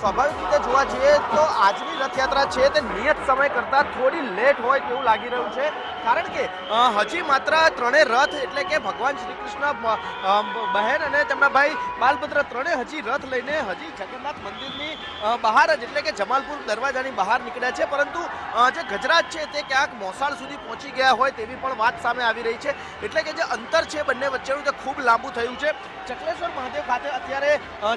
સ્વાભાવિક રીતે જોવા જઈએ તો આજની રથયાત્રા છે તે નિયત સમય કરતાં થોડી લેટ હોય તેવું લાગી રહ્યું છે, કારણ કે હજી માત્ર ત્રણેય રથ એટલે કે ભગવાન શ્રી કૃષ્ણ, બહેન અને તેમના ભાઈ બાલભદ્ર ત્રણેય હજી રથ લઈને હજી જગન્નાથ મંદિરની બહાર જ એટલે કે જમાલપુર દરવાજાની બહાર નીકળ્યા છે, પરંતુ જે ગજરાજ છે તે ક્યાંક મોસાળ સુધી પહોંચી ગયા હોય તેવી પણ વાત સામે આવી રહી છે, એટલે કે જે અંતર છે બંને વચ્ચેનું તે ખૂબ લાંબુ થયું છે। ચકલેશ્વર મહાદેવ ખાતે અત્યારે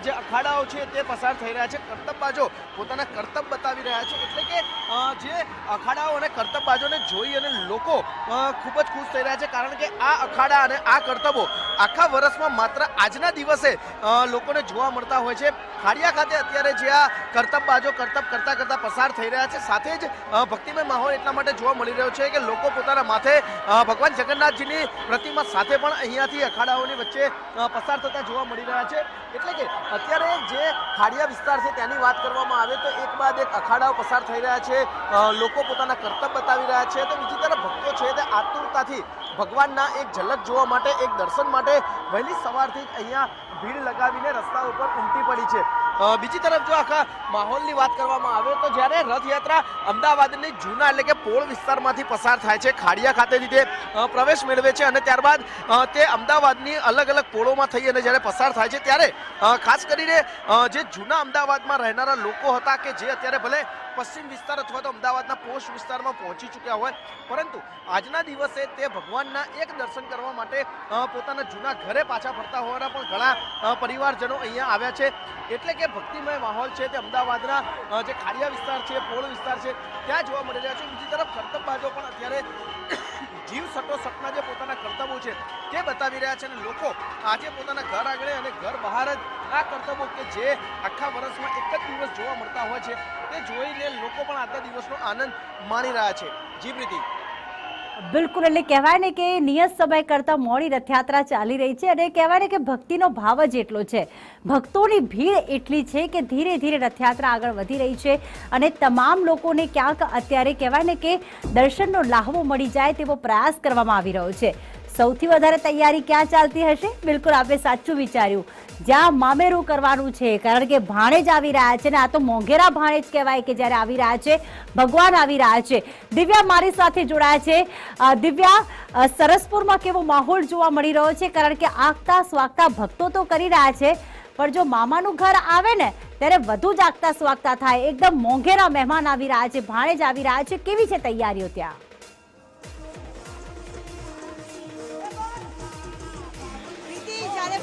જે અખાડાઓ છે તે પસાર થઈ રહ્યા છે, કરતબબાજો પોતાના કરતબ બતાવી રહ્યા છે, એટલે કે જે અખાડાઓ અને કરતબબાજોને જોઈ અને લોકો ખૂબ જ ખુશ થઈ રહ્યા છે, કારણ કે આ અખાડા અને આ કરતબો આખા વર્ષમાં માત્ર આજના દિવસે લોકોને જોવા મળતા હોય છે। ખાડિયા ખાતે અત્યારે જે આ કરતબબાજો કરતબ કરતા કરતા પસાર થઈ રહ્યા છે, સાથે જ ભક્તિમય માહોલ એટલા માટે જોવા મળી રહ્યો છે કે લોકો પોતાના માથે ભગવાન જગન્નાથજીની પ્રતિમા સાથે પણ અહીંયાથી અખાડાઓની વચ્ચે પસાર થતા જોવા મળી રહ્યા છે, એટલે કે અત્યારે જે ખાડિયા વિસ્તાર છે તેની વાત કરવામાં આવે તો એક બાદ એક અખાડાઓ પસાર થઈ રહ્યા છે, લોકો પોતાના કરતબ બતાવી રહ્યા છે, તો બીજી તરફ ભક્તો છે તે આતુરતાથી ભગવાનના એક ઝલક જોવા માટે, એક દર્શન માટે વહેલી સવારથી જ અહીંયા ભીડ લગાવીને રસ્તા ઉપર ઉમટી પડી છે। બીજી તરફ જો આખા માહોલની વાત કરવામાં આવે તો જ્યારે રથયાત્રા અમદાવાદની જૂના એટલે કે પોળ વિસ્તારમાંથી પસાર થાય છે, ખાડિયા ખાતેથી તે પ્રવેશ મેળવે છે અને ત્યારબાદ તે અમદાવાદની અલગ અલગ પોળોમાં થઈ અને જ્યારે પસાર થાય છે, ત્યારે ખાસ કરીને જે જૂના અમદાવાદમાં રહેનારા લોકો હતા કે જે અત્યારે ભલે પશ્ચિમ વિસ્તાર અથવા તો અમદાવાદના પોસ્ટ વિસ્તારમાં પહોંચી ચૂક્યા હોય, પરંતુ આજના દિવસે તે ભગવાનના એક દર્શન કરવા માટે પોતાના જૂના ઘરે પાછા ફરતા હોવાના પણ ઘણા પરિવારજનો અહીંયા આવ્યા છે, એટલે કે ભક્તિમય માહોલ છે તે અમદાવાદના જે ખાડિયા વિસ્તાર છે, પોળ વિસ્તાર છે ત્યાં જોવા મળી રહ્યા છે। બીજી તરફ કરતબબાજો પણ અત્યારે જીવ સટોસટના જે પોતાના કરતબો છે તે બતાવી રહ્યા છે અને લોકો આજે પોતાના ઘર આગળ અને ઘર બહાર જ આ કરતબો કે જે આખા વર્ષમાં એક જ દિવસ જોવા મળતા હોય છે તે જોઈને લોકો પણ આજના દિવસનો આનંદ માણી રહ્યા છે। જી પ્રીતિ। બિલકુલ, એટલે કહેવાય ને કે નિયત સમય કરતાં મોડી રથયાત્રા ચાલી રહી છે અને કહેવાય ને કે ભક્તિનો ભાવ જ એટલો છે, ભક્તોની ભીડ એટલી છે કે ધીરે ધીરે રથયાત્રા આગળ વધી રહી છે અને તમામ લોકોને ક્યાંક અત્યારે કહેવાય ને કે દર્શનનો લાહવો મળી જાય તેવો પ્રયાસ કરવામાં આવી રહ્યો છે। સૌથી વધારે તૈયારી ક્યાં ચાલતી હશે? બિલકુલ, આપણે સાચું વિચાર્યું, જ્યાં મામેરું કરવાનું છે, કારણ કે ભાણેજ આવી રહ્યા છે ને આ તો મોંઘેરા ભાણેજ કહેવાય કે જ્યારે આવી રહ્યા છે, ભગવાન આવી રહ્યા છે। દિવ્યા મારી સાથે જોડાયા છે। દિવ્યા, સરસપુરમાં કેવો માહોલ જોવા મળી રહ્યો છે? કારણ કે આગતા સ્વાગતા ભક્તો તો કરી રહ્યા છે, પણ જો મામાનું ઘર આવે ને ત્યારે વધુ જ આગતા સ્વાગતા થાય, એકદમ મોંઘેરા મહેમાન આવી રહ્યા છે, ભાણેજ આવી રહ્યા છે, કેવી છે તૈયારીઓ ત્યાં?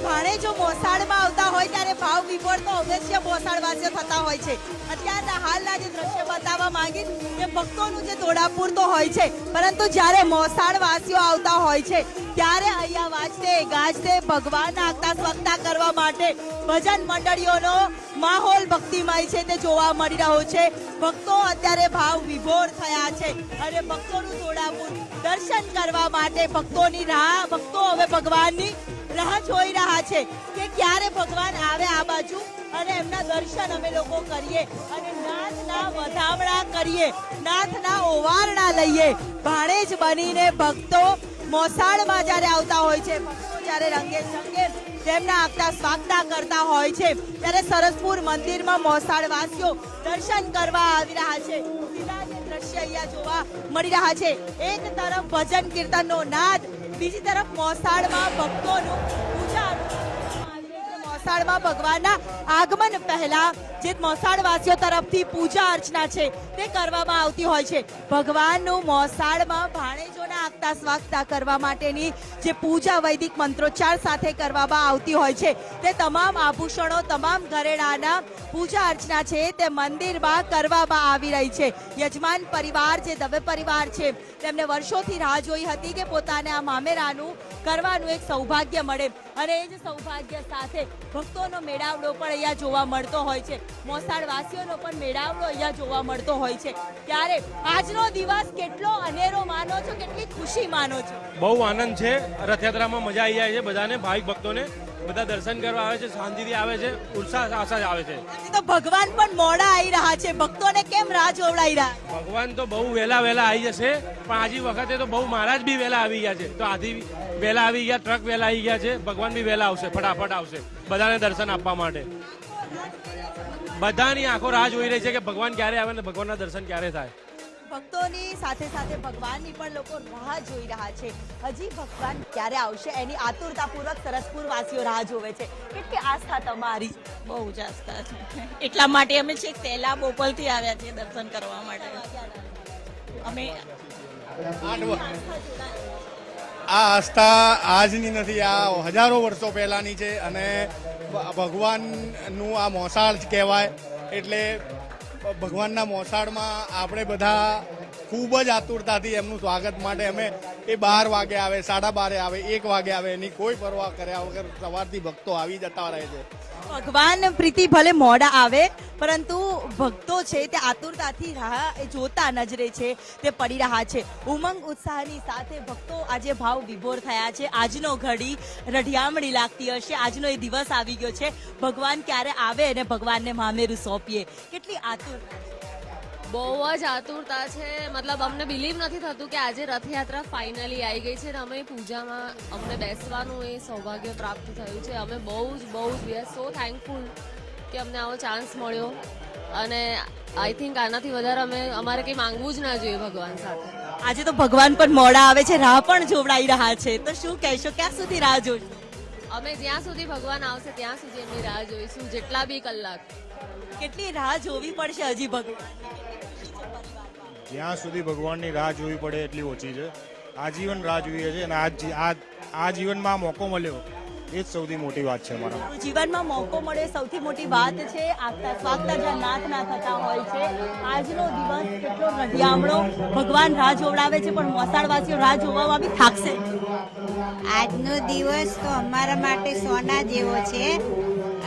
ભાણેજો મોસાળમાં આવતા હોય ત્યારે ભાવ વિભોર તો અવશ્ય મોસાળવાસીઓ થતા હોય છે। અત્યારના હાલના જે દ્રશ્ય બતાવવા માંગીશ કે ભક્તોનું જે દોડાપૂર તો હોય છે, પરંતુ જ્યારે મોસાળવાસીઓ આવતા હોય છે ત્યારે અહીંયા વાજતે ગાજતે ભગવાનના આગતા સ્વાગતા કરવા માટે ભજન મંડળીઓનો માહોલ ભક્તિમય છે તે જોવા મળી રહ્યો છે। ભક્તો અત્યારે ભાવ વિભોર થયા છે અને ભક્તોનું દોડાપૂર દર્શન કરવા માટે ભક્તોની રાહ, ભક્તો હવે ભગવાનની રાહ જોઈ રહ્યા છે કે ક્યારે ભગવાન આવે આ બાજુ અને એમના દર્શન અમે લોકો કરીએ અને નાથના વધામણા કરીએ, નાથના ઓવારણા લઈએ। ભાણેજ બનીને ભક્તો મોસાળમાં જ્યારે આવતા હોય છે, ભક્તો જ્યારે રંગે ચંગે તેમના આગતા સ્વાગતા કરતા હોય છે ત્યારે સરસપુર મંદિરમાં મોસાળવાસીઓ દર્શન કરવા આવી રહ્યા છે। સીધા જે દ્રશ્ય અહીંયા જોવા મળી રહ્યા છે, એક તરફ ભજન કીર્તનનો નાદ, બીજી તરફ મોસાળમાં ભક્તોનું પૂજા, મોસાળમાં ભગવાનના આગમન પહેલા જે મોસાળવાસીઓ તરફથી પૂજા અર્ચના છે તે કરવામાં આવતી હોય છે। ભગવાનનું મોસાળમાં ભાણેજોના આગતા સ્વાગતા કરવા માટેની જે પૂજા વૈદિક મંત્રોચ્ચાર સાથે કરવામાં આવતી હોય છે તે તમામ આભૂષણો, તમામ ઘરેણાના પૂજા અર્ચના છે તે મંદિરમાં કરવામાં આવી રહી છે। યજમાન પરિવાર જે દવે પરિવાર છે તેમને વર્ષોથી રાહ જોઈ હતી કે પોતાને આ મામેરાનું કરવાનું એક સૌભાગ્ય મળે અને એ જ સૌભાગ્ય સાથે ભક્તોનો મેળાવડો પણ અહીંયા જોવા મળતો હોય છે, મોસાળવાસીઓનો પણ મેળાવડો અહીંયા જોવા મળતો હોય છે। ત્યારે આજનો દિવસ કેટલો અનેરો માનો છો, કેટલી ખુશી માનો છો? બહુ આનંદ છે, રથયાત્રામાં મજા આવી જાય છે, બધાને ભાવિક ભક્તોને બધા દર્શન કરવા આવે છે, શાંતિથી આવે છે, ઉત્સાહ આશા આવે છે। તો ભગવાન પણ મોડા આવી રહ્યા છે, ભક્તોને કેમ રાહ જોવડાવી રહ્યા? ભગવાન તો બહુ વહેલા આવી જશે, પણ આજી વખતે તો બહુ મહારાજ બી વહેલા આવી ગયા છે, તો આથી વહેલા આવી ગયા, ટ્રક વહેલા આવી ગયા છે, ભગવાન બી વહેલા આવશે, ફટાફટ આવશે બધાને દર્શન આપવા માટે। બધાની આંખો રાહ જોઈ રહી છે કે ભગવાન ક્યારે આવે ને ભગવાનના દર્શન ક્યારે થાય. ભક્તોની સાથે સાથે ભગવાનની પણ લોકો રાહ જોઈ રહ્યા છે. હજી ભગવાન ક્યારે આવશે એની આતુરતાપૂર્વક સરસપુર વાસીઓ રાહ જોવે છે. કેટલી આસ્થા તમારી? બહુ જ આસ્થા છે. એટલા માટે અમે છેક પહેલા બોપલથી આવ્યા છીએ દર્શન કરવા માટે. અમે આ આસ્થા આજની નથી, આ હજારો વર્ષો પહેલાંની છે અને ભગવાનનું આ મોસાળ જ કહેવાય. એટલે ભગવાનના મોસાળમાં આપણે બધા ખૂબ જ આતુરતાથી એમનું સ્વાગત માટે અમે એ 12 વાગે આવે, 12:30 આવે, 1 વાગે આવે, એની કોઈ પરવા કર્યા વગર સવારથી ભક્તો આવી જતા રહે છે. ભગવાન પ્રીતિ ભલે મોડા આવે પરંતુ ભક્તો છે તે આતુરતાથી રાહ જોતા નજરે છે તે પડી રહ્યા છે. ઉમંગ ઉત્સાહની સાથે ભક્તો આજે ભાવ વિભોર થયા છે. આજનો ઘડી રઢિયામણી લાગતી હશે. આજનો એ દિવસ આવી ગયો છે. ભગવાન ક્યારે આવે અને ભગવાનને મામેરું સોંપીએ. કેટલી આતુરતા? બહુ જ આતુરતા છે. મતલબ અમને બિલીવ નથી થતું કે આજે રથયાત્રા ફાઇનલી આવી ગઈ છે અને અમે પૂજામાં અમને બેસવાનું એ સૌભાગ્ય પ્રાપ્ત થયું છે. અમે બહુ જ વી આર સો થેન્કફુલ કે અમને આવો ચાન્સ મળ્યો અને આઈ થિંક આનાથી વધારે અમારે કંઈ માંગવું જ ના જોઈએ ભગવાન સાથે. આજે તો ભગવાન પણ મોડા આવે છે, રાહ પણ જોવડાઈ રહ્યા છે. તો શું કહેશો, ક્યાં સુધી રાહ જોશો? અમે જ્યાં સુધી ભગવાન આવશે ત્યાં સુધી એમની રાહ જોઈશું, જેટલા બી કલાક. કેટલી રાહ જોવી પડશે હજી ભગવાન? જ્યાં સુધી ભગવાનની રાહ જોવી પડે એટલી ઓછી છે. આજીવન રાહ જોઈએ છે અને આ જીવનમાં મોકો મળ્યો એ જ સૌથી મોટી વાત છે અમારા જીવનમાં. મોકો મળે સૌથી મોટી વાત છે. આગતા સ્વાગતા જ્યાં નાથના થતા હોય છે. આજનો દિવસ કેટલો રઢિયામણો. ભગવાન રાહ જોવડાવે છે પણ મોસાળવાસીઓ રાહ જોવામાં બી થાકશે. આજનો દિવસ તો અમારા માટે સોના જેવો છે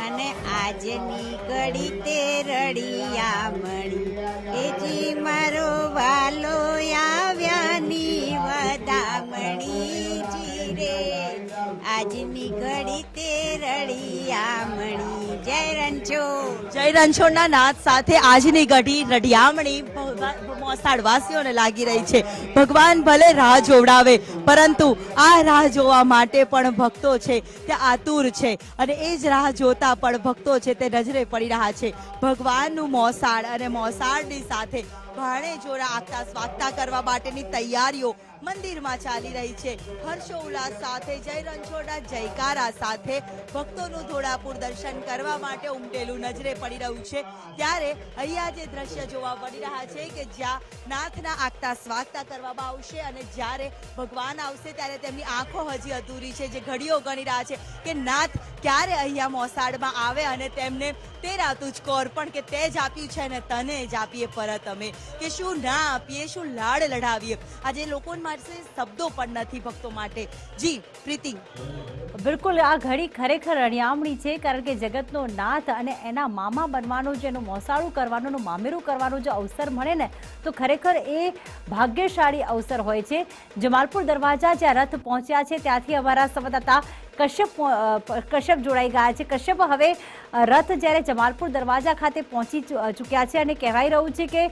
અને આજની ઘડી તે રળિયામણી એ જી મારો વાલો આવ્યાની વધામણી જી રે આજની ઘડી તે રળિયામણી. જય રણછોડ. જય રણછોડના નાદ સાથે આજની ઘડી રઢિયામણી મોસાળવાસીઓને લાગી રહી છે. ભગવાન ભલે રાહ જોવડાવે પરંતુ આ રાહ જોવા માટે પણ ભક્તો છે તે આતુર છે અને એ જ રાહ જોતા પણ ભક્તો છે તે નજરે પડી રહ્યા છે. ભગવાનનું મોસાળ અને મોસાળની સાથે ભાણે જોડા આગતા સ્વાગતા કરવા માટેની તૈયારીઓ મંદિરમાં ચાલી રહી છે. હર્ષોલ્લાસ સાથે જય રણછોડના જયકારા સાથે ભક્તોનું ધોળાપુર દર્શન કરવા માટે ઉમટેલું નજરે પડી રહ્યું છે. ત્યારે અહીંયા જે દ્રશ્ય જોવા મળી રહ્યા છે કે જ્યાં નાથના આગતા સ્વાગતા કરવામાં આવશે અને જ્યારે ભગવાન આવશે ત્યારે તેમની આંખો હજી અધૂરી છે, જે ઘડીઓ ગણી રહ્યા છે કે નાથ ક્યારે અહીંયા મોસાળમાં આવે અને તેમને તેરા તુજકો અર્પણ કે તે જ આપ્યું છે અને તને જ આપીએ પરત અમે, કે શું ના આપીએ, શું લાડ લડાવીએ. આજે લોકો શબ્દો પણ નથી ભક્તો માટે. જી પ્રીતિ. બિલકુલ, આ ઘડી ખરેખર રળિયામણી છે કારણ કે જગતનો નાથ અને એના મામા બનવાનું, જેનું મોસાળું કરવાનું, મામેરું કરવાનું જો અવસર મળે ને તો ખરેખર એ ભાગ્યશાળી અવસર હોય છે. જમાલપુર દરવાજા જ્યાં રથ પહોંચ્યા છે ત્યાંથી અમારા સંવાદદાતા કશ્યપ જોડાઈ ગયા છે. કશ્યપ, હવે રથ જ્યારે જમાલપુર દરવાજા ખાતે પહોંચી ચૂક્યા છે અને કહેવાઈ રહ્યું છે કે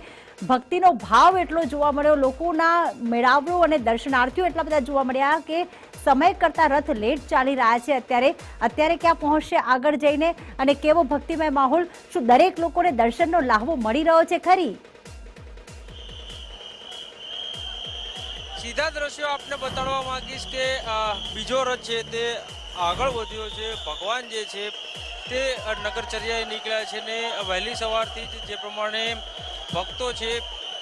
ભક્તિનો ભાવ એટલો જોવા મળ્યો, લોકોના મેળાવડો અને દર્શનાર્થીઓ એટલા બધા જોવા મળ્યા કે સમય કરતાં રથ લેટ ચાલી રહ્યા છે. અત્યારે ક્યાં પહોંચશે આગળ જઈને અને કેવો ભક્તિમય માહોલ? શું દરેક લોકોને દર્શનનો લાહવો મળી રહ્યો છે ખરી? સીધા દ્રશ્યો આપને બતાડવા માંગીશ કે બીજો રથ છે તે આગળ વધ્યો છે. ભગવાન જે છે તે નગરચર્યાએ નીકળ્યા છે ને વહેલી સવારથી જ જે પ્રમાણે ભક્તો છે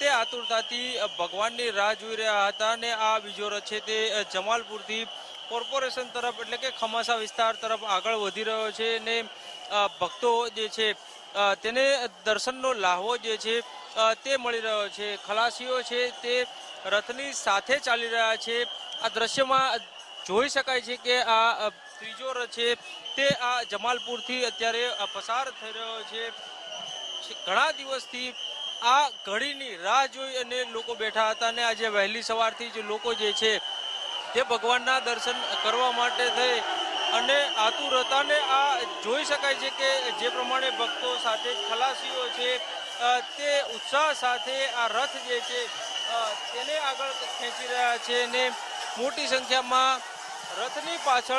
તે આતુરતાથી ભગવાનની રાહ જોઈ રહ્યા હતા અને આ બીજો રથ છે તે જમાલપુરથી કોર્પોરેશન તરફ એટલે કે ખમાસા વિસ્તાર તરફ આગળ વધી રહ્યો છે અને ભક્તો જે છે તેને દર્શનનો લાહવો જે છે તે મળી રહ્યો છે. ખલાસીઓ છે તે રથની સાથે ચાલી રહ્યા છે. આ દ્રશ્યમાં જોઈ શકાય છે કે આ ત્રીજો રથ છે તે આ જમાલપુરથી અત્યારે પસાર થઈ રહ્યો છે. ઘણા દિવસથી આ ઘડીની રાહ જોઈ અને લોકો બેઠા હતા અને આજે વહેલી સવારથી જ લોકો જે છે તે ભગવાનના દર્શન કરવા માટે થઈ અને આતુર હતા. અને આ જોઈ શકાય છે કે જે પ્રમાણે ભક્તો સાથે ખલાસીઓ છે તે ઉત્સાહ સાથે આ રથ જે છે તેને આગળ ખેંચી રહ્યા છે અને મોટી સંખ્યામાં રથની પાછળ